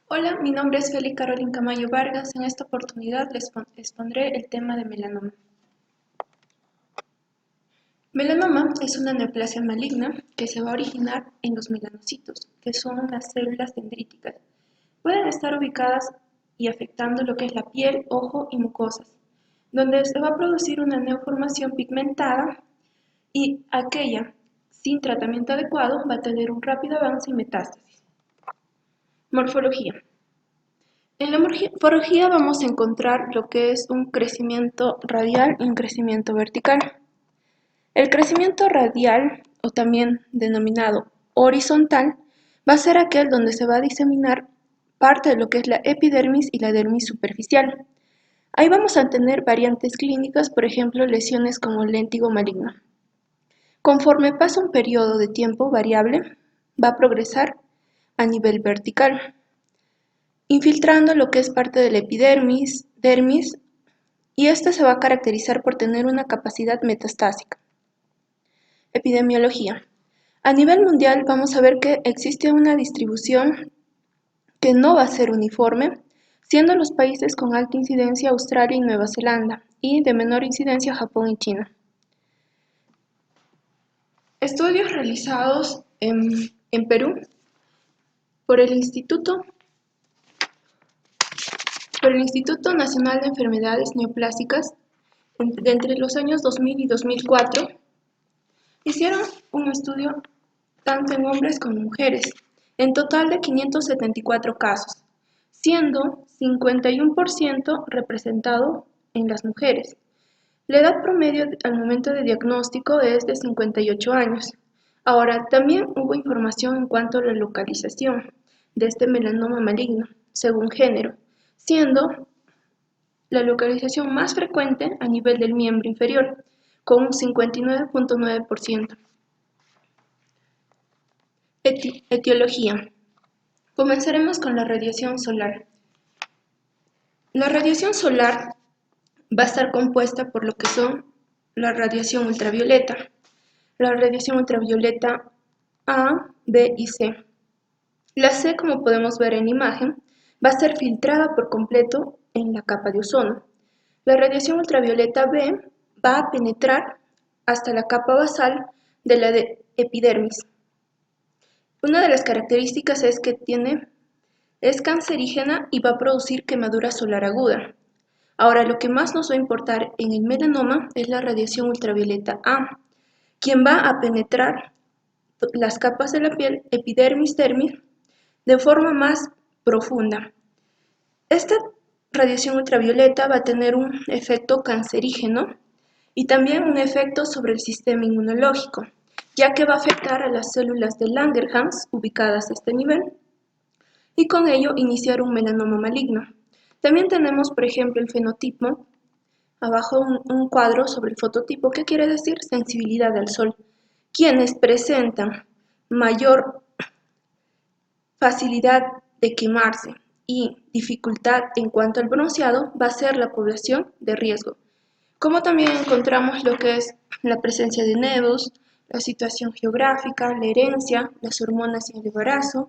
Hola, mi nombre es Feli Carolyn Camayo Vargas. En esta oportunidad les expondré el tema de melanoma. Melanoma es una neoplasia maligna que se va a originar en los melanocitos, que son las células dendríticas. Pueden estar ubicadas y afectando lo que es la piel, ojo y mucosas, donde se va a producir una neoformación pigmentada y aquella sin tratamiento adecuado va a tener un rápido avance y metástasis. Morfología. En la morfología vamos a encontrar lo que es un crecimiento radial y un crecimiento vertical. El crecimiento radial, o también denominado horizontal, va a ser aquel donde se va a diseminar parte de lo que es la epidermis y la dermis superficial. Ahí vamos a tener variantes clínicas, por ejemplo, lesiones como el léntigo maligno. Conforme pasa un periodo de tiempo variable, va a progresar a nivel vertical, infiltrando lo que es parte de la epidermis, dermis, y esta se va a caracterizar por tener una capacidad metastásica. Epidemiología. A nivel mundial vamos a ver que existe una distribución que no va a ser uniforme, siendo los países con alta incidencia Australia y Nueva Zelanda, y de menor incidencia Japón y China. Estudios realizados en Perú por el Instituto Nacional de Enfermedades Neoplásicas entre los años 2000 y 2004, hicieron un estudio tanto en hombres como mujeres, en total de 574 casos, siendo 51% representado en las mujeres. La edad promedio al momento de diagnóstico es de 58 años. Ahora, también hubo información en cuanto a la localización de este melanoma maligno, según género, siendo la localización más frecuente a nivel del miembro inferior, con un 59.9%. Etiología. Comenzaremos con la radiación solar. La radiación solar va a estar compuesta por lo que son la radiación ultravioleta, la radiación ultravioleta A, B y C. La C, como podemos ver en la imagen, va a ser filtrada por completo en la capa de ozono. La radiación ultravioleta B va a penetrar hasta la capa basal de la epidermis. Una de las características es que es cancerígena y va a producir quemadura solar aguda. Ahora, lo que más nos va a importar en el melanoma es la radiación ultravioleta A, quien va a penetrar las capas de la piel, epidermis, dermis, de forma más profunda. Esta radiación ultravioleta va a tener un efecto cancerígeno y también un efecto sobre el sistema inmunológico, ya que va a afectar a las células de Langerhans ubicadas a este nivel y con ello iniciar un melanoma maligno. También tenemos, por ejemplo, el fenotipo, abajo un cuadro sobre el fototipo, que quiere decir sensibilidad al sol. Quienes presentan mayor facilidad de quemarse y dificultad en cuanto al bronceado va a ser la población de riesgo. Como también encontramos lo que es la presencia de nevos, la situación geográfica, la herencia, las hormonas en el embarazo,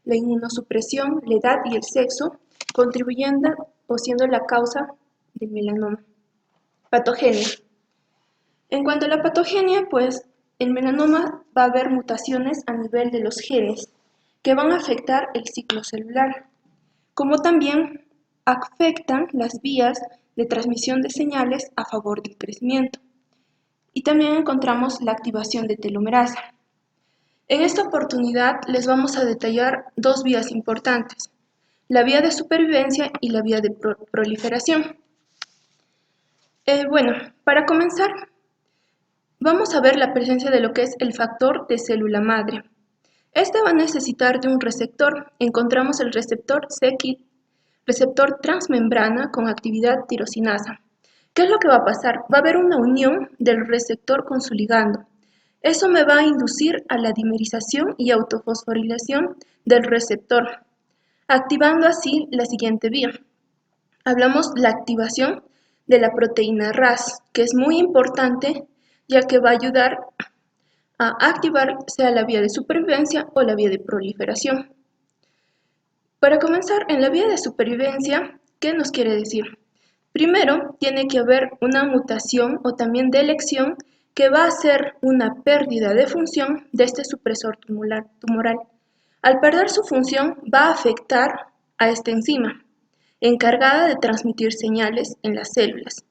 la inmunosupresión, la edad y el sexo, contribuyendo o siendo la causa del melanoma. Patogenia. En cuanto a la patogenia, pues el melanoma va a haber mutaciones a nivel de los genes que van a afectar el ciclo celular, como también afectan las vías de transmisión de señales a favor del crecimiento. Y también encontramos la activación de telomerasa. En esta oportunidad les vamos a detallar dos vías importantes, la vía de supervivencia y la vía de proliferación. Para comenzar, vamos a ver la presencia de lo que es el factor de célula madre. Este va a necesitar de un receptor. Encontramos el receptor c-KIT, receptor transmembrana con actividad tirosinasa. ¿Qué es lo que va a pasar? Va a haber una unión del receptor con su ligando. Eso me va a inducir a la dimerización y autofosforilación del receptor, activando así la siguiente vía. Hablamos la activación de la proteína RAS, que es muy importante ya que va a ayudar a activar sea la vía de supervivencia o la vía de proliferación. Para comenzar, en la vía de supervivencia, ¿qué nos quiere decir? Primero, tiene que haber una mutación o también de elección que va a hacer una pérdida de función de este supresor tumoral. Al perder su función, va a afectar a esta enzima, encargada de transmitir señales en las células.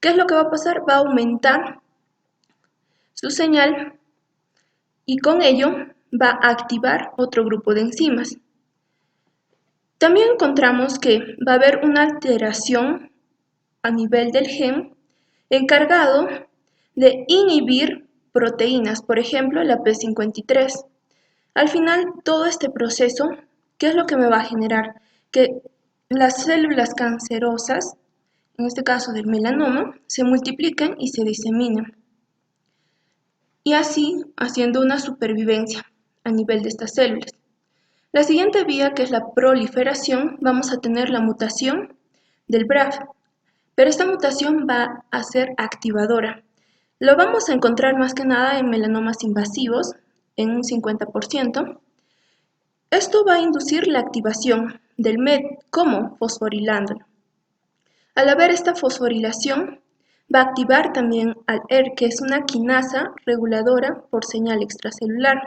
¿Qué es lo que va a pasar? Va a aumentar su señal y con ello va a activar otro grupo de enzimas. También encontramos que va a haber una alteración a nivel del gen encargado de inhibir proteínas, por ejemplo la P53. Al final, todo este proceso, ¿qué es lo que me va a generar? Que las células cancerosas, en este caso del melanoma, se multipliquen y se diseminen. Y así haciendo una supervivencia a nivel de estas células. La siguiente vía, que es la proliferación, vamos a tener la mutación del BRAF, pero esta mutación va a ser activadora. Lo vamos a encontrar más que nada en melanomas invasivos, en un 50%. Esto va a inducir la activación del MET como fosforilándolo. Al haber esta fosforilación, va a activar también al ER, que es una quinasa reguladora por señal extracelular.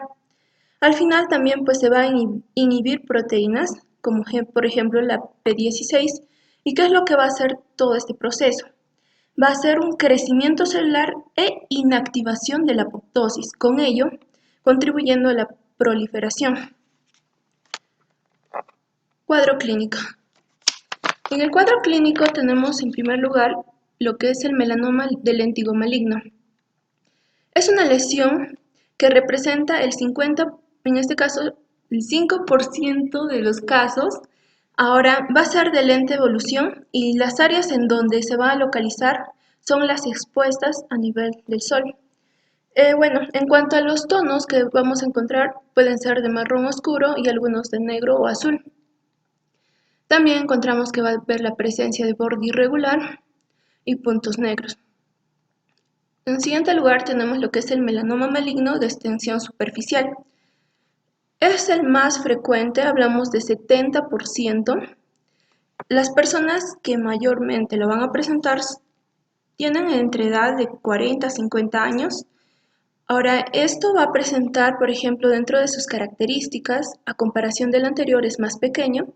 Al final también pues, se va a inhibir proteínas, como por ejemplo la P16. ¿Y qué es lo que va a hacer todo este proceso? Va a ser un crecimiento celular e inactivación de la apoptosis, con ello contribuyendo a la proliferación. Cuadro clínico. En el cuadro clínico tenemos en primer lugar lo que es el melanoma del léntigo maligno. Es una lesión que representa el 50, en este caso el 5% de los casos. Ahora va a ser de lenta evolución y las áreas en donde se va a localizar son las expuestas a nivel del sol. Bueno, en cuanto a los tonos que vamos a encontrar, pueden ser de marrón oscuro y algunos de negro o azul. También encontramos que va a haber la presencia de borde irregular y puntos negros. En siguiente lugar tenemos lo que es el melanoma maligno de extensión superficial. Es el más frecuente, hablamos de 70%. Las personas que mayormente lo van a presentar tienen entre edad de 40 a 50 años. Ahora, esto va a presentar, por ejemplo, dentro de sus características, a comparación del anterior es más pequeño,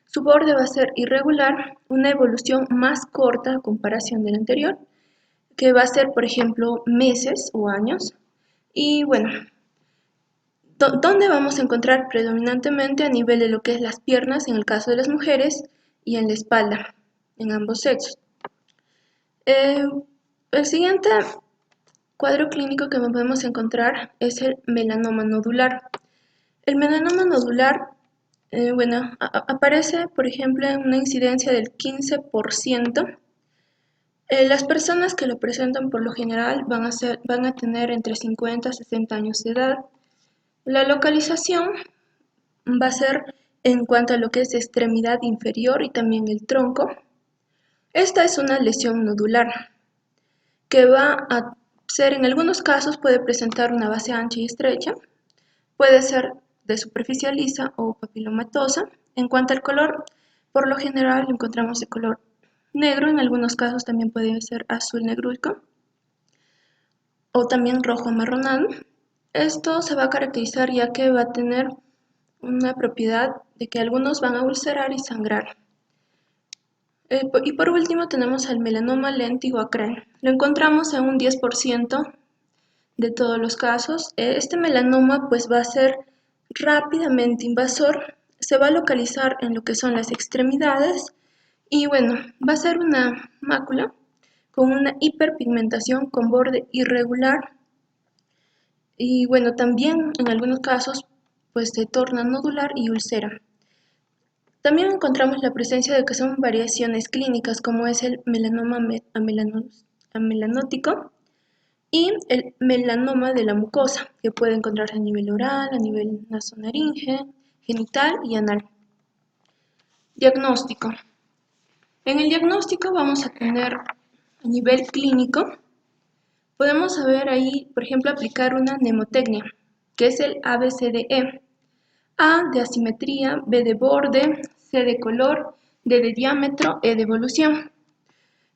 su borde va a ser irregular, una evolución más corta a comparación del anterior, que va a ser, por ejemplo, meses o años. Y bueno, ¿dónde vamos a encontrar predominantemente a nivel de lo que es las piernas en el caso de las mujeres y en la espalda en ambos sexos? El siguiente cuadro clínico que podemos encontrar es el melanoma nodular. El melanoma nodular, aparece, por ejemplo, en una incidencia del 15%. Las personas que lo presentan por lo general van a tener entre 50 a 60 años de edad. La localización va a ser en cuanto a lo que es extremidad inferior y también el tronco. Esta es una lesión nodular que va a ser, en algunos casos puede presentar una base ancha y estrecha, puede ser de superficie lisa o papilomatosa. En cuanto al color, por lo general lo encontramos de color negro, en algunos casos también puede ser azul negruzco o también rojo amarronado. Esto se va a caracterizar ya que va a tener una propiedad de que algunos van a ulcerar y sangrar. Y por último tenemos el melanoma léntigo acral. Lo encontramos en un 10% de todos los casos. Este melanoma pues va a ser rápidamente invasor, se va a localizar en lo que son las extremidades y bueno, va a ser una mácula con una hiperpigmentación con borde irregular y bueno, también en algunos casos pues se torna nodular y ulcera. También encontramos la presencia de que son variaciones clínicas como es el melanoma amelanótico y el melanoma de la mucosa, que puede encontrarse a nivel oral, a nivel nasonaringe, genital y anal. Diagnóstico. En el diagnóstico vamos a tener a nivel clínico, podemos saber ahí, por ejemplo, aplicar una mnemotecnia, que es el ABCDE. A de asimetría, B de borde, C de color, D de diámetro, E de evolución.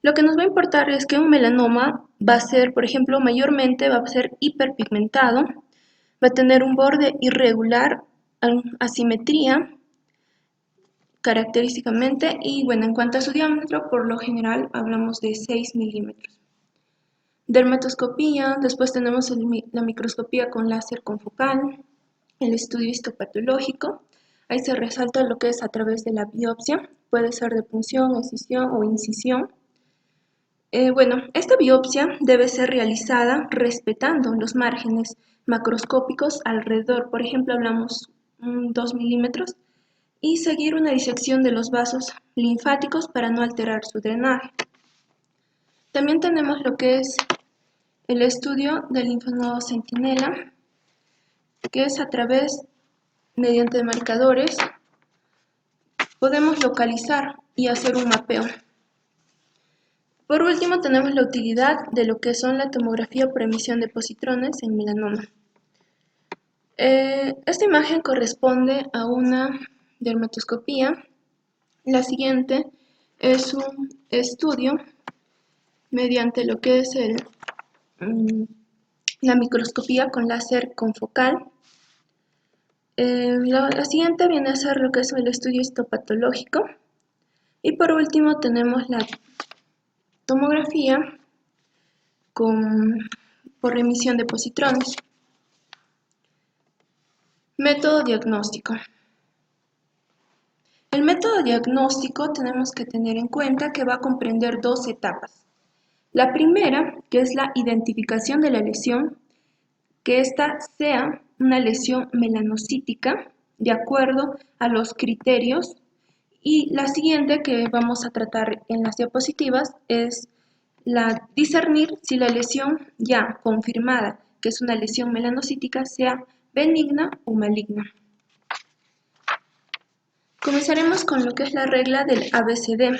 Lo que nos va a importar es que un melanoma va a ser, por ejemplo, mayormente va a ser hiperpigmentado, va a tener un borde irregular, asimetría, característicamente, y bueno, en cuanto a su diámetro, por lo general hablamos de 6 milímetros. Dermatoscopía, después tenemos la microscopía con láser confocal, el estudio histopatológico, ahí se resalta lo que es a través de la biopsia, puede ser de punción, excisión o incisión. Bueno, esta biopsia debe ser realizada respetando los márgenes macroscópicos alrededor, por ejemplo hablamos 2 milímetros, y seguir una disección de los vasos linfáticos para no alterar su drenaje. También tenemos lo que es el estudio del linfonodo centinela, que es a través, mediante marcadores, podemos localizar y hacer un mapeo. Por último, tenemos la utilidad de lo que son la tomografía por emisión de positrones en melanoma. Esta imagen corresponde a una dermatoscopía. La siguiente es un estudio mediante lo que es la microscopía con láser confocal. La siguiente viene a ser lo que es el estudio histopatológico. Y por último tenemos la tomografía por emisión de positrones. Método diagnóstico. El método diagnóstico tenemos que tener en cuenta que va a comprender dos etapas. La primera, que es la identificación de la lesión, que ésta sea una lesión melanocítica, de acuerdo a los criterios. Y la siguiente que vamos a tratar en las diapositivas es la discernir si la lesión ya confirmada, que es una lesión melanocítica, sea benigna o maligna. Comenzaremos con lo que es la regla del ABCD.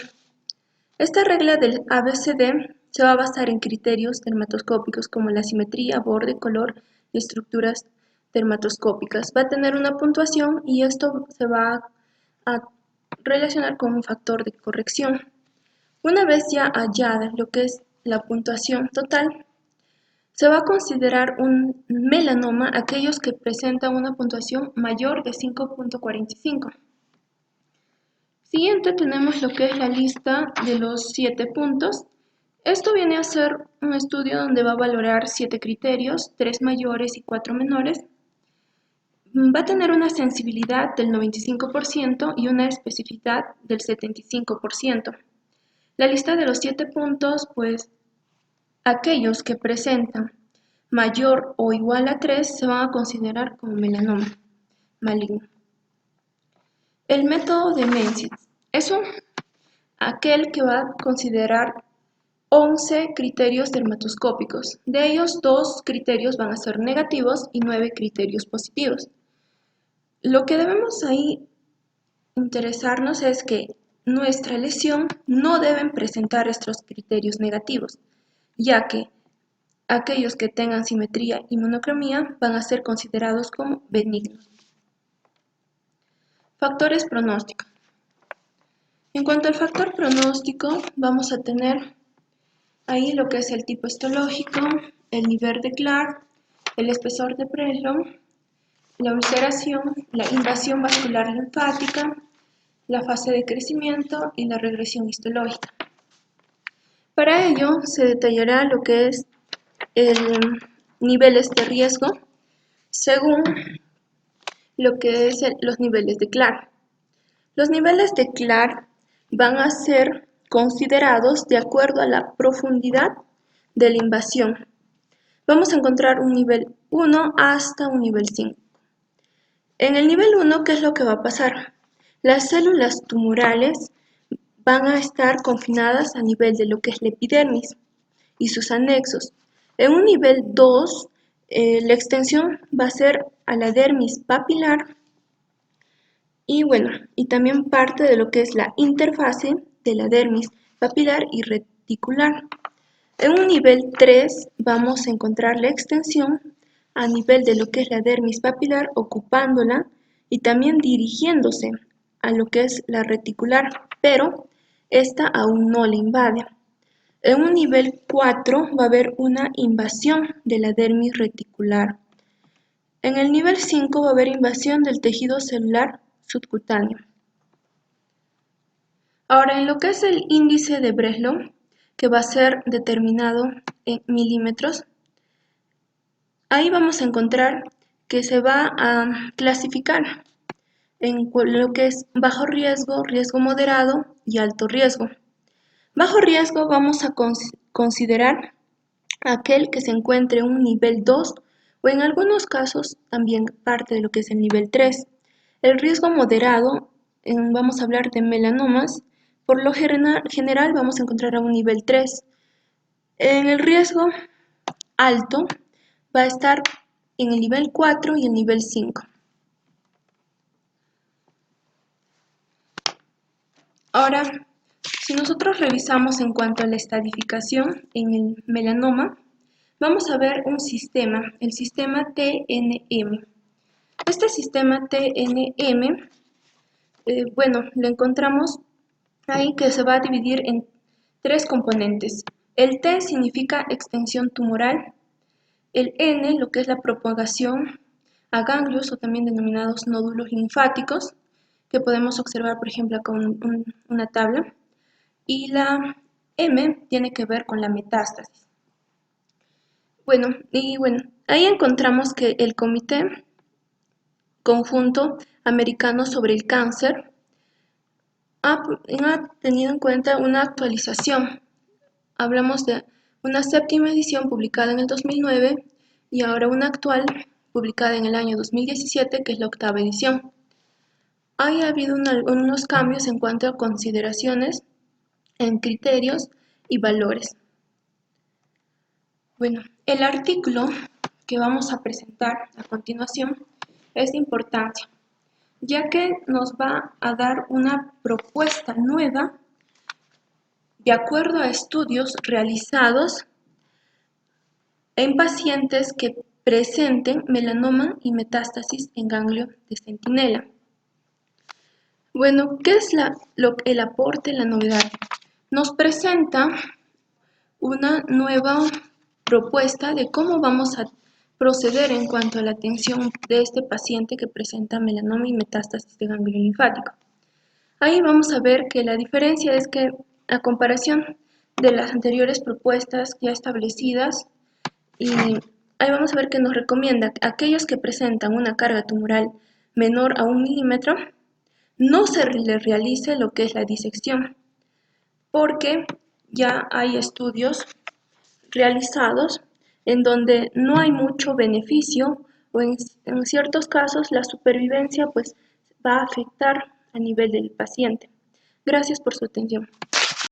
Esta regla del ABCD se va a basar en criterios dermatoscópicos como la simetría, borde, color y estructuras dermatoscópicas. Va a tener una puntuación y esto se va a relacionar con un factor de corrección. Una vez ya hallada lo que es la puntuación total, se va a considerar un melanoma aquellos que presentan una puntuación mayor de 5.45. Siguiente tenemos lo que es la lista de los 7 puntos. Esto viene a ser un estudio donde va a valorar 7 criterios, 3 mayores y 4 menores. Va a tener una sensibilidad del 95% y una especificidad del 75%. La lista de los 7 puntos, pues aquellos que presentan mayor o igual a 3 se van a considerar como melanoma maligno. El método de Menzies es aquel que va a considerar 11 criterios dermatoscópicos. De ellos, 2 criterios van a ser negativos y 9 criterios positivos. Lo que debemos ahí interesarnos es que nuestra lesión no deben presentar estos criterios negativos, ya que aquellos que tengan simetría y monocromía van a ser considerados como benignos. Factores pronósticos. En cuanto al factor pronóstico, vamos a tener ahí lo que es el tipo histológico, el nivel de Clark, el espesor de Breslov, la ulceración, la invasión vascular linfática, la fase de crecimiento y la regresión histológica. Para ello se detallará lo que es el niveles de riesgo según lo que es los niveles de Clark. Los niveles de Clark van a ser considerados de acuerdo a la profundidad de la invasión. Vamos a encontrar un nivel 1 hasta un nivel 5. En el nivel 1, ¿qué es lo que va a pasar? Las células tumorales van a estar confinadas a nivel de lo que es la epidermis y sus anexos. En un nivel 2, la extensión va a ser a la dermis papilar y bueno, y también parte de lo que es la interfase de la dermis papilar y reticular. En un nivel 3 vamos a encontrar la extensión a nivel de lo que es la dermis papilar, ocupándola y también dirigiéndose a lo que es la reticular, pero esta aún no la invade. En un nivel 4 va a haber una invasión de la dermis reticular. En el nivel 5 va a haber invasión del tejido celular subcutáneo. Ahora, en lo que es el índice de Breslow, que va a ser determinado en milímetros, ahí vamos a encontrar que se va a clasificar en lo que es bajo riesgo, riesgo moderado y alto riesgo. Bajo riesgo vamos a considerar aquel que se encuentre en un nivel 2 o en algunos casos también parte de lo que es el nivel 3. El riesgo moderado, vamos a hablar de melanomas, por lo general vamos a encontrar a un nivel 3. En el riesgo alto va a estar en el nivel 4 y el nivel 5. Ahora, si nosotros revisamos en cuanto a la estadificación en el melanoma, vamos a ver un sistema, el sistema TNM. Este sistema TNM, lo encontramos ahí que se va a dividir en 3 componentes. El T significa extensión tumoral, el N, lo que es la propagación a ganglios o también denominados nódulos linfáticos, que podemos observar por ejemplo con una tabla, y la M tiene que ver con la metástasis. Ahí encontramos que el Comité Conjunto Americano sobre el Cáncer ha tenido en cuenta una actualización. Hablamos de una 7ª edición publicada en el 2009 y ahora una actual publicada en el año 2017, que es la 8ª edición. Ha habido unos cambios en cuanto a consideraciones en criterios y valores. El artículo que vamos a presentar a continuación es de importancia, ya que nos va a dar una propuesta nueva de acuerdo a estudios realizados en pacientes que presenten melanoma y metástasis en ganglio de centinela. ¿Qué es el aporte, la novedad? Nos presenta una nueva propuesta de cómo vamos a proceder en cuanto a la atención de este paciente que presenta melanoma y metástasis de ganglio linfático. Ahí vamos a ver que la diferencia es que, a comparación de las anteriores propuestas ya establecidas, y ahí vamos a ver que nos recomienda que aquellos que presentan una carga tumoral menor a 1 milímetro no se les realice lo que es la disección, porque ya hay estudios realizados en donde no hay mucho beneficio o en ciertos casos la supervivencia pues va a afectar a nivel del paciente. Gracias por su atención.